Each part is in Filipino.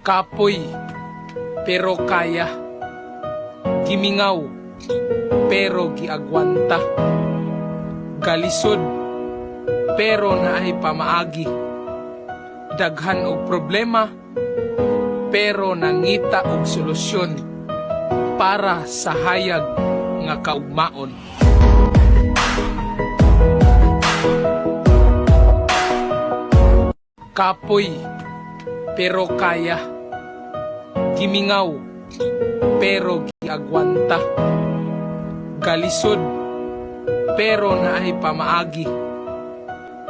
Kapoy, pero kaya. Gimingaw, pero giagwanta. Galisod, pero naay pamaagi. Daghan og problema, pero nangita og solusyon para sa hayag nga kaugmaon. Kapoy, pero kaya. Gimingaw, pero giagwanta. Galisod, pero naay pamaagi.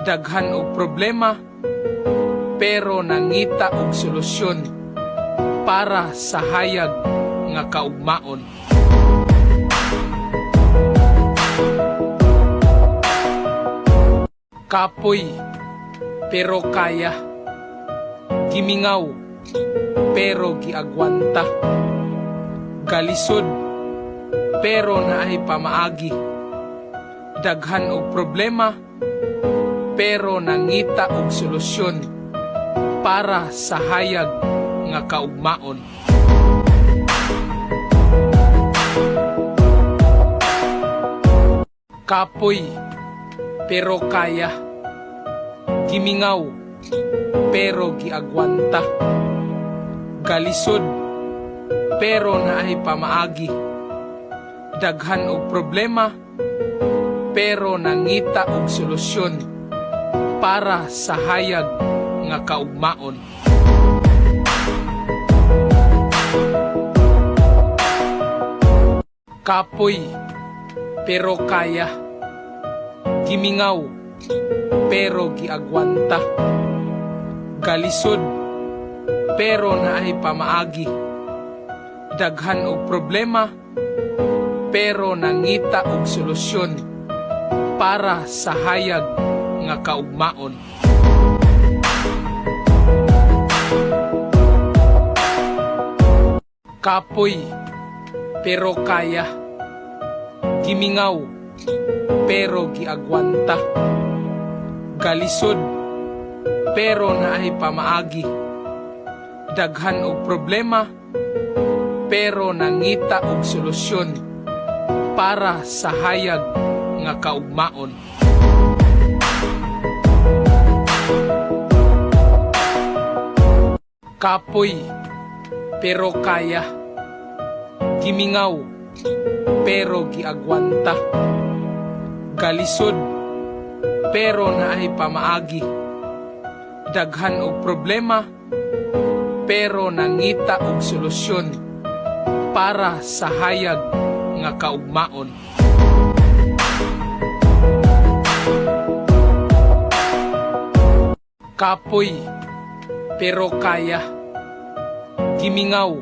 Daghan og problema, pero nangita og solusyon para sa hayag nga kaugmaon. Kapoy, pero kaya. Gimingaw, pero giagwanta. Galisod, pero naay pamaagi. Daghan og problema, pero nangita og solusyon para sa hayag nga kaugmaon. Kapoy, pero kaya. Gimingaw, pero giagwanta. Galisod, pero naay pamaagi. Daghan og problema, pero nangita og solusyon para sa hayag nga kaugmaon. Kapoy, pero kaya. Gimingaw, pero giagwanta. Galisod, pero naay pamaagi. Daghan og problema, pero nangita og solusyon para sa hayag nga kaugmaon. Kapoy, pero kaya. Gimingaw, pero giagwanta. Galisod, pero naay pamaagi. Daghan og problema, pero nangita og solusyon para sa hayag nga kaugmaon. Kapoy, pero kaya. Gimingaw, pero giagwanta. Galisod, pero naay pamaagi. Daghan og problema, pero nangita og solusyon para sa hayag nga kaugmaon. Kapoy, pero kaya. Gimingaw,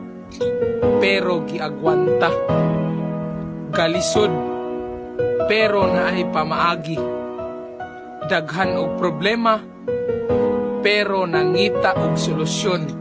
pero giagwanta. Galisod, pero naay pamaagi. Daghan og problema, pero nangita og solusyon